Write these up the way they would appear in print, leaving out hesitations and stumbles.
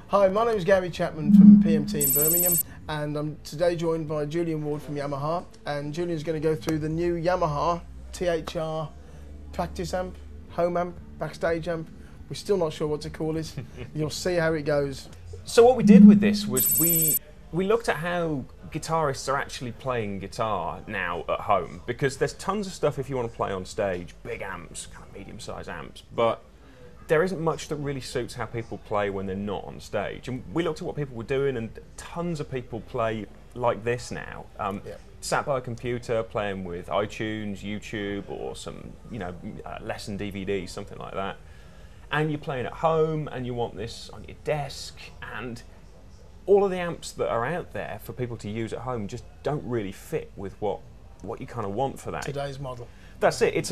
Hi, my name is Gary Chapman from PMT in Birmingham, and I'm today joined by Julian Ward from Yamaha, and Julian's going to go through the new Yamaha THR practice amp, home amp, backstage amp. We're still not sure what to call it. You'll see how it goes. So what we did with this was we looked at how guitarists are actually playing guitar now at home, because there's tons of stuff if you want to play on stage, big amps, kind of medium-sized amps, but there isn't much that really suits how people play when they're not on stage. And we looked at what people were doing, and tons of people play like this now. Sat by a computer playing with iTunes, YouTube, or some lesson DVDs, something like that. And you're playing at home, and you want this on your desk, and all of the amps that are out there for people to use at home just don't really fit with what you kind of want for that. Today's model. That's it. It's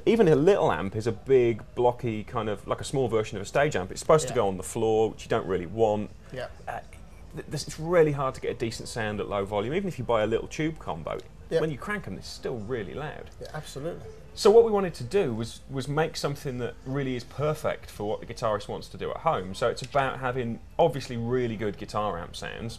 even a little amp is a big, blocky, kind of like a small version of a stage amp. It's supposed to go on the floor, which you don't really want. Yeah. It's really hard to get a decent sound at low volume, even if you buy a little tube combo. When you crank them, it's still really loud. Yeah, absolutely. So what we wanted to do was make something that really is perfect for what the guitarist wants to do at home. So it's about having obviously really good guitar amp sounds,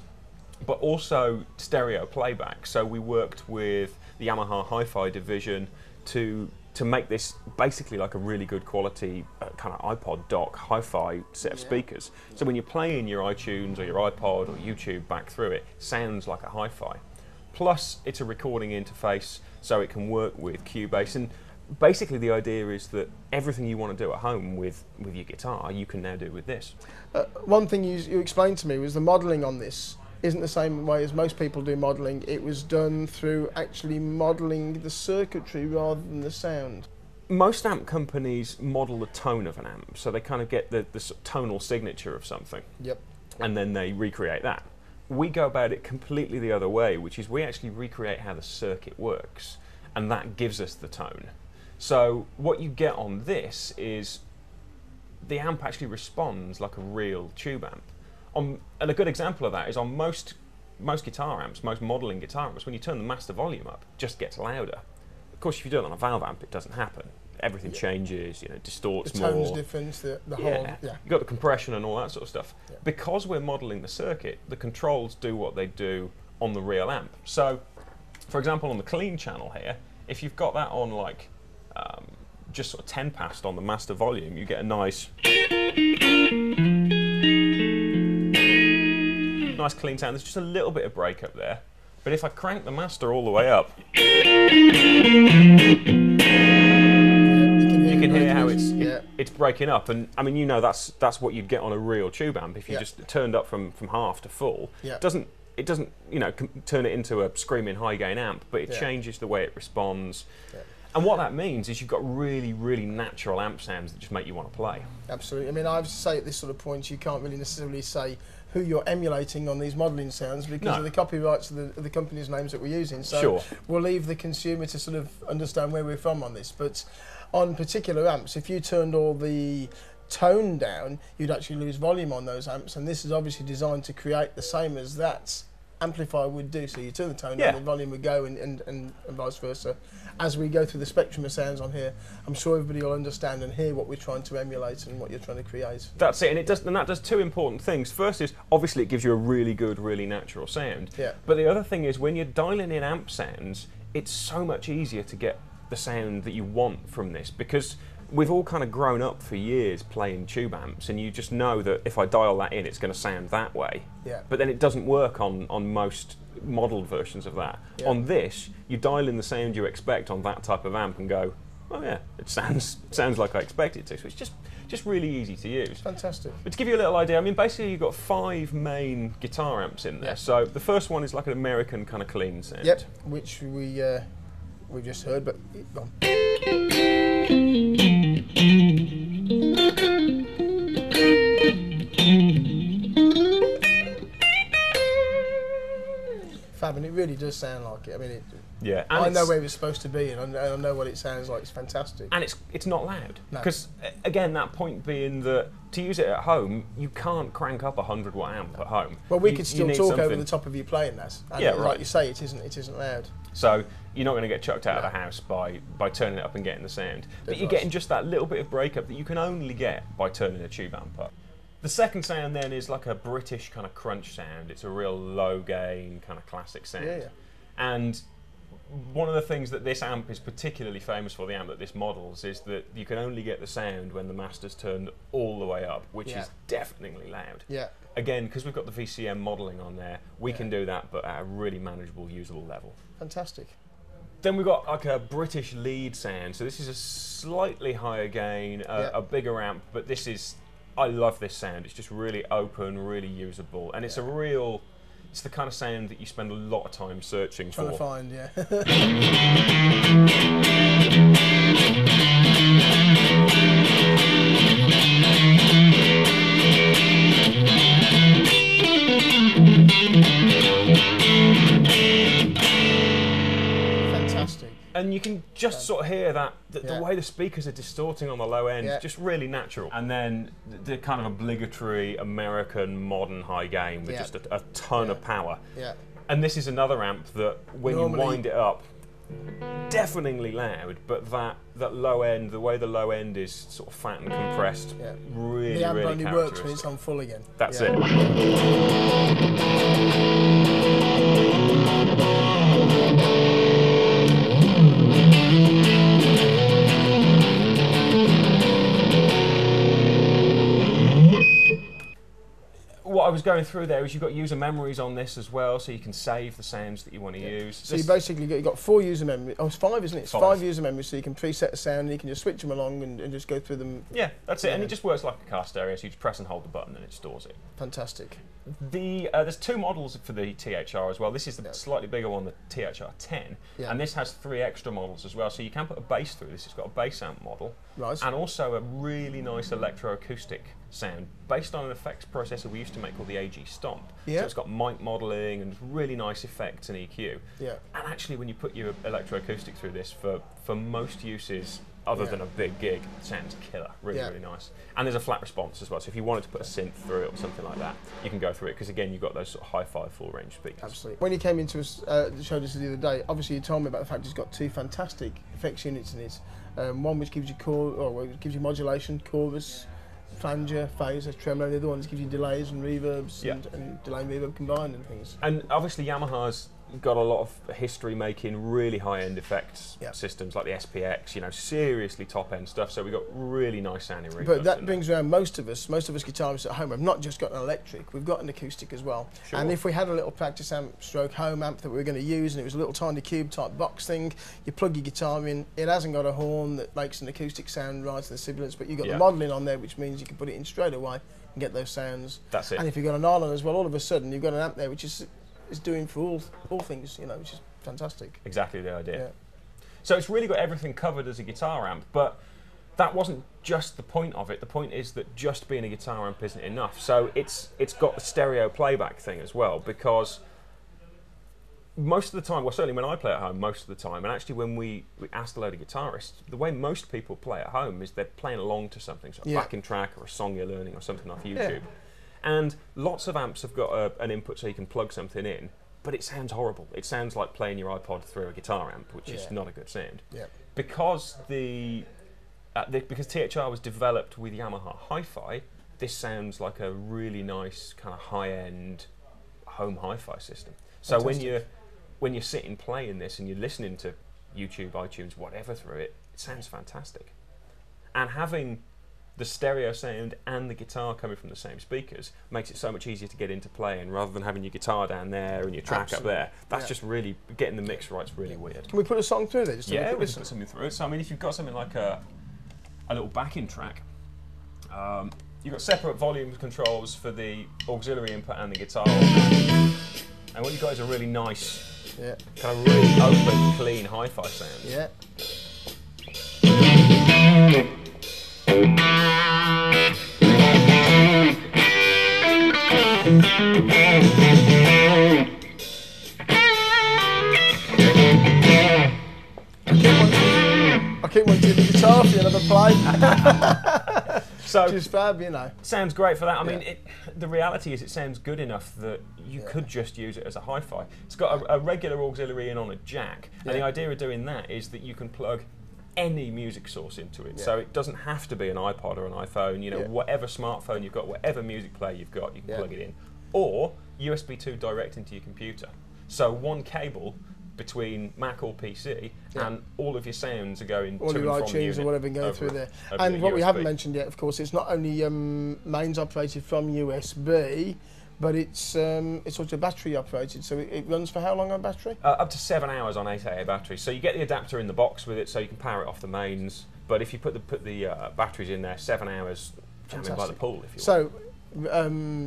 but also stereo playback. So we worked with the Yamaha Hi-Fi division to make this basically like a really good quality kind of iPod dock Hi-Fi set of speakers. So when you're playing your iTunes or your iPod or YouTube back through it, sounds like a Hi-Fi. Plus it's a recording interface, so it can work with Cubase. And basically the idea is that everything you want to do at home with your guitar, you can now do with this. One thing you explained to me was the modelling on this isn't the same way as most people do modelling. It was done through actually modelling the circuitry rather than the sound. Most amp companies model the tone of an amp, so they kind of get the sort of tonal signature of something. Yep. And then they recreate that. We go about it completely the other way, which is we actually recreate how the circuit works, and that gives us the tone. So what you get on this is the amp actually responds like a real tube amp. And a good example of that is on most guitar amps, most modelling guitar amps, when you turn the master volume up, it just gets louder. Of course, if you do it on a valve amp, it doesn't happen. Everything changes, distorts more. The tone's different, the whole. Yeah. You've got the compression and all that sort of stuff. Yeah. Because we're modelling the circuit, the controls do what they do on the real amp. So, for example, on the clean channel here, if you've got that on like just sort of 10 passed on the master volume, you get a nice clean sound. There's just a little bit of break up there, but if I crank the master all the way up, you can hear how it's breaking up. And I mean, that's what you'd get on a real tube amp if you just turned up from half to full. It doesn't turn it into a screaming high gain amp, but it changes the way it responds. And what that means is you've got really, really natural amp sounds that just make you want to play. Absolutely. I mean, I would say at this sort of point, you can't really necessarily say who you're emulating on these modelling sounds because of the copyrights of the company's names that we're using. So we'll leave the consumer to sort of understand where we're from on this. But on particular amps, if you turned all the tone down, you'd actually lose volume on those amps. And this is obviously designed to create the same as that amplifier would do. So you turn the tone down, the volume would go, and vice versa. As we go through the spectrum of sounds on here, I'm sure everybody will understand and hear what we're trying to emulate and what you're trying to create. That's it, and that does two important things. First is, obviously it gives you a really good, really natural sound. But the other thing is, when you're dialing in amp sounds, it's so much easier to get the sound that you want from this, because we've all kind of grown up for years playing tube amps, and you just know that if I dial that in, it's going to sound that way. But then it doesn't work on most modelled versions of that. On this, you dial in the sound you expect on that type of amp and go, oh yeah, it sounds like I expect it to. So it's just really easy to use. Fantastic. But to give you a little idea, I mean, basically you've got 5 main guitar amps in there. So the first one is like an American kind of clean sound. Which we just heard, but go on. Fab, and it really does sound like it. I mean, I know where it's supposed to be, and I know what it sounds like. It's fantastic. And it's not loud. Because, again, that point being that to use it at home, you can't crank up a 100-watt amp at home. Well, we could still talk over the top of you playing that. And like you say, it isn't loud. So you're not going to get chucked out of the house by turning it up and getting the sound. But you're getting just that little bit of breakup that you can only get by turning a tube amp up. The second sound then is like a British kind of crunch sound. It's a real low gain kind of classic sound. Yeah. And one of the things that this amp is particularly famous for, the amp that this models, is that you can only get the sound when the master's turned all the way up, which is deafeningly loud. Yeah. Again, because we've got the VCM modelling on there, we can do that, but at a really manageable, usable level. Fantastic. Then we've got like a British lead sound. So this is a slightly higher gain, a bigger amp, but this is, I love this sound. It's just really open, really usable, and it's a real, it's the kind of sound that you spend a lot of time searching for. Trying to find, Fantastic. And you can just sort of hear that, the way the speakers are distorting on the low end, just really natural. And then the kind of obligatory American modern high gain with just a ton of power. Yeah. And this is another amp that, when you wind it up, deafeningly loud, but that low end, the way the low end is sort of fat and compressed, really, the amp really only works when it's on full again. That's it. What I was going through there is you've got user memories on this as well, so you can save the sounds that you want to use. So you basically got 4 user memories. Oh, it's 5, isn't it? It's 5 user memories, so you can preset a sound and you can just switch them along and just go through them. Yeah, that's it. And it just works like a car stereo, so you just press and hold the button and it stores it. Fantastic. There's 2 models for the THR as well. This is the slightly bigger one, the THR10, and this has 3 extra models as well. So you can put a bass through this. It's got a bass amp model, and also a really nice electroacoustic sound based on an effects processor we used to make called the AG Stomp. So it's got mic modelling and really nice effects and EQ. And actually, when you put your electroacoustic through this, for most uses other than a big gig, it sounds killer. Really, really nice. And there's a flat response as well. So if you wanted to put a synth through it or something like that, you can go through it, because again, you've got those sort of hi-fi full range speakers. Absolutely. When you came into us, showed us the other day, obviously you told me about the fact it's got 2 fantastic effects units in it. One which gives you gives you modulation, chorus, flanger, phaser, tremolo. The other one gives you delays and reverbs and delay and reverb combined and things. And obviously Yamaha's got a lot of history making really high-end effects systems like the SPX, you know, seriously top-end stuff. So we've got really nice sounding reverbs. But that brings around most of us guitarists at home have not just got an electric, we've got an acoustic as well. And if we had a little practice amp stroke home amp that we were going to use, and it was a little tiny cube type box thing, you plug your guitar in, it hasn't got a horn that makes an acoustic sound right to the sibilants, but you've got the modelling on there, which means you can put it in straight away and get those sounds. That's it. And if you've got an nylon as well, all of a sudden you've got an amp there which is doing for all things, you know, which is fantastic. Exactly the idea. So it's really got everything covered as a guitar amp, but that wasn't just the point of it. The point is that just being a guitar amp isn't enough. So it's got the stereo playback thing as well, because most of the time, well, certainly when I play at home, most of the time, and actually when we asked a load of guitarists, the way most people play at home is they're playing along to something, so a backing track or a song you're learning or something off YouTube. And lots of amps have got an input so you can plug something in, but it sounds horrible. It sounds like playing your iPod through a guitar amp, which is not a good sound. Because because THR was developed with Yamaha Hi-Fi, this sounds like a really nice kind of high-end home hi-fi system. So when you're sitting playing this and you're listening to YouTube, iTunes, whatever through it, it sounds fantastic. And having the stereo sound and the guitar coming from the same speakers makes it so much easier to get into playing, rather than having your guitar down there and your track up there. That's just really, getting the mix right's really weird. Can we put a song through there? Just we can put something through. So I mean, if you've got something like a little backing track, you've got separate volume controls for the auxiliary input and the guitar. And what you've got is a really nice, kind of really open, clean hi-fi sound. I keep wanting the guitar for you another play. So just fab, you know. Sounds great for that. I mean, the reality is it sounds good enough that you could just use it as a hi-fi. It's got a regular auxiliary in on a jack, and the idea of doing that is that you can plug any music source into it. So it doesn't have to be an iPod or an iPhone, you know, whatever smartphone you've got, whatever music player you've got, you can plug it in. Or USB 2 direct into your computer. So one cable between Mac or PC, and all of your sounds are going all to your and from the iTunes unit or whatever going through there. And what we haven't mentioned yet, of course, it's not only mains operated from USB, but it's also battery operated. So it runs for how long on battery? Up to 7 hours on 8AA battery. So you get the adapter in the box with it, so you can power it off the mains. But if you put the batteries in there, 7 hours, jamming by the pool if you want. So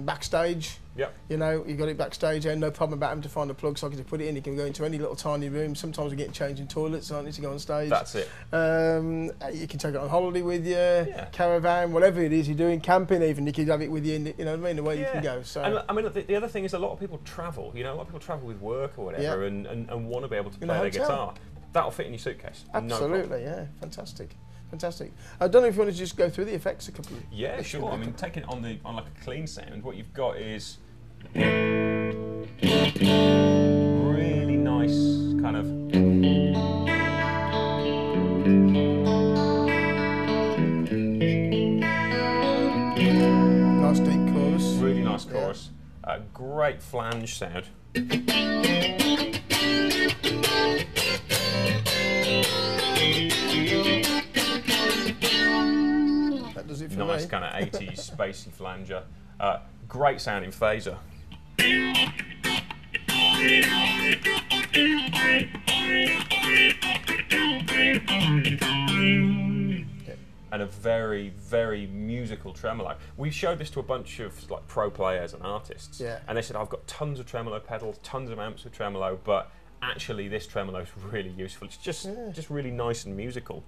backstage. Yep. You know, you got it backstage, and no problem about having to find a plug socket to put it in. You can go into any little tiny room. Sometimes we get changing toilets, aren't you, to go on stage. That's it. You can take it on holiday with you, caravan, whatever it is you're doing, camping even. You can have it with you, you know what I mean, the way you can go. So. And I mean, the other thing is a lot of people travel. You know, a lot of people travel with work or whatever, and want to be able to play their guitar. That'll fit in your suitcase. Absolutely, fantastic. Fantastic. I don't know if you want to just go through the effects a couple of. Yeah, sure. I mean, taking it on like a clean sound, what you've got is really nice kind of nice deep chorus. Really nice chorus. Great flange sound. Does it for nice me. kind of 80s spacey flanger. Great sounding phaser. And a very, very musical tremolo. We showed this to a bunch of like pro players and artists, and they said, "I've got tons of tremolo pedals, tons of amps with tremolo, but actually this tremolo is really useful. It's just really nice and musical."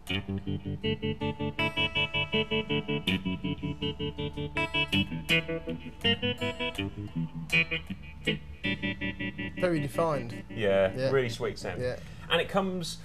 Very defined. Yeah, really sweet sound. Yeah. And it comes,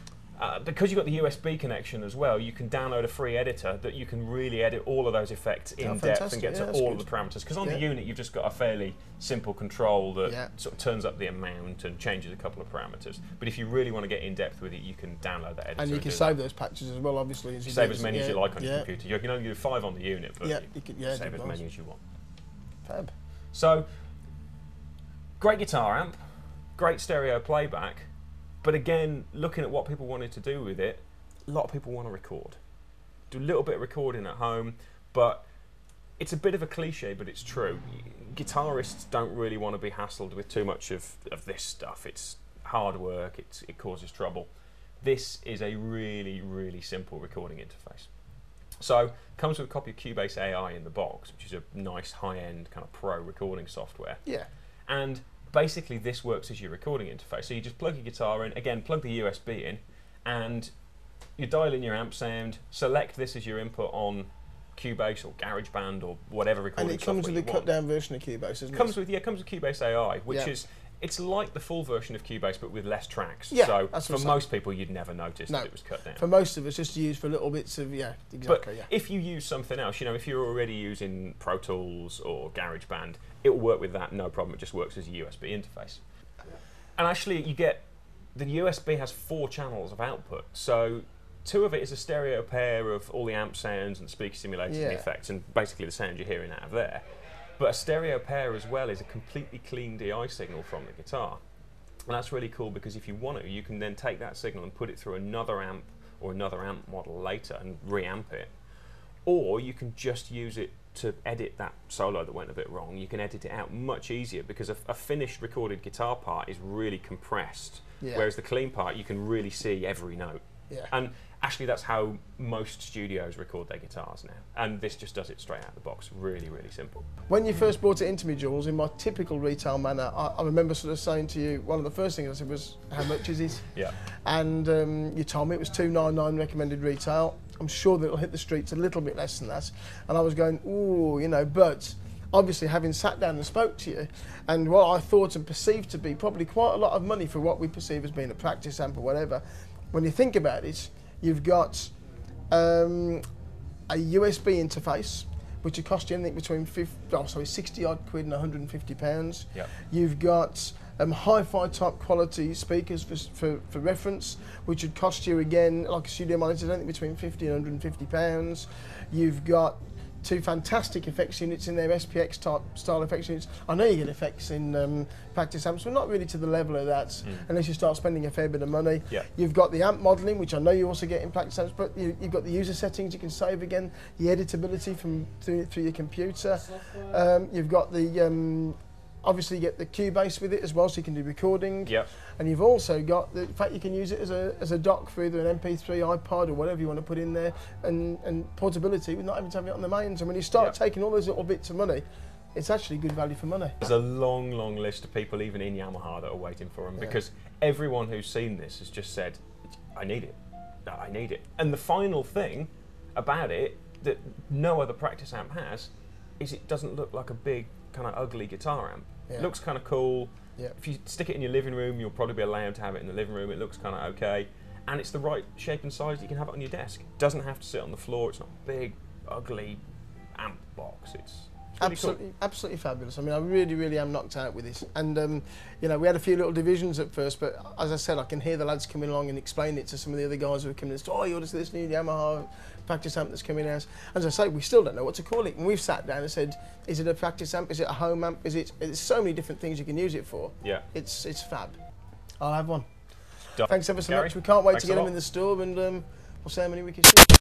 because you've got the USB connection as well, you can download a free editor that you can really edit all of those effects in depth and get to all of the parameters. Because on the unit you've just got a fairly simple control that sort of turns up the amount and changes a couple of parameters. But if you really want to get in depth with it, you can download that editor. And you can save those patches as well, obviously. As you save as many as you like on your computer. You can only do 5 on the unit, but you can save as many as you want. Fab. So, great guitar amp, great stereo playback, but again, looking at what people wanted to do with it, a lot of people want to record. Do a little bit of recording at home, but it's a bit of a cliche, but it's true. Guitarists don't really want to be hassled with too much of this stuff. It's hard work, it causes trouble. This is a really, really simple recording interface. So, comes with a copy of Cubase AI in the box, which is a nice high-end kind of pro recording software. Yeah. And basically this works as your recording interface. So you just plug your guitar in, again, plug the USB in, and you dial in your amp sound, select this as your input on Cubase or GarageBand or whatever recording software you want. And it comes with a cut-down version of Cubase, doesn't it? Comes with Cubase AI, which is, it's like the full version of Cubase, but with less tracks. Yeah, so for most people, you'd never notice that it was cut down. For most of us, just to use for little bits of, exactly. But if you use something else, you know, if you're already using Pro Tools or GarageBand, it will work with that, no problem. It just works as a USB interface. And actually, you get, the USB has 4 channels of output. So 2 of it is a stereo pair of all the amp sounds and speaker simulators and effects, and basically the sound you're hearing out of there. But a stereo pair as well is a completely clean DI signal from the guitar. And that's really cool because if you want to, you can then take that signal and put it through another amp or another amp model later and reamp it. Or you can just use it to edit that solo that went a bit wrong. You can edit it out much easier because a finished recorded guitar part is really compressed, whereas the clean part, you can really see every note. And actually, that's how most studios record their guitars now. And this just does it straight out of the box. Really, really simple. When you first brought it into me, Jules, in my typical retail manner, I remember sort of saying to you, one of the first things I said was, how much is it? And you told me it was $299 recommended retail. I'm sure that it'll hit the streets a little bit less than that. And I was going, ooh, you know, but obviously having sat down and spoke to you, and what I thought and perceived to be probably quite a lot of money for what we perceive as being a practice amp or whatever, when you think about it, you've got a USB interface which would cost you anything between 60 odd quid and £150. Yep. You've got hi-fi type quality speakers for reference, which would cost you again, like a studio monitor, anything between £50 and £150. You've got 2 fantastic effects units in there, SPX type style effects units. I know you get effects in practice amps, but not really to the level of that unless you start spending a fair bit of money. Yep. You've got the amp modelling, which I know you also get in practice amps, but you've got the user settings you can save again, the editability through your computer. You've got the obviously you get the Cubase with it as well, so you can do recording. Yep. And you've also got the fact you can use it as a dock for either an MP3, iPod, or whatever you want to put in there, and portability with not having to have it on the mains. And when you start taking all those little bits of money, it's actually good value for money. There's a long, long list of people, even in Yamaha, that are waiting for them, because everyone who's seen this has just said, I need it. I need it. And the final thing about it that no other practice amp has is it doesn't look like a big, kind of ugly guitar amp. It looks kind of cool. If you stick it in your living room, you'll probably be allowed to have it in the living room. It looks kind of okay. And it's the right shape and size that you can have it on your desk. It doesn't have to sit on the floor. It's not a big, ugly amp box. It's absolutely, cool. Absolutely fabulous. I mean, I really, really am knocked out with this. And, you know, we had a few little divisions at first, but as I said, I can hear the lads coming along and explain it to some of the other guys who are coming in. Oh, you ought to see this new Yamaha practice amp that's coming out. As I say, we still don't know what to call it. And we've sat down and said, is it a practice amp? Is it a home amp? There's so many different things you can use it for. Yeah. It's fab. I'll have one. Done. Thanks ever so Gary, much. We can't wait to get them in the store, and we'll see how many we can shoot.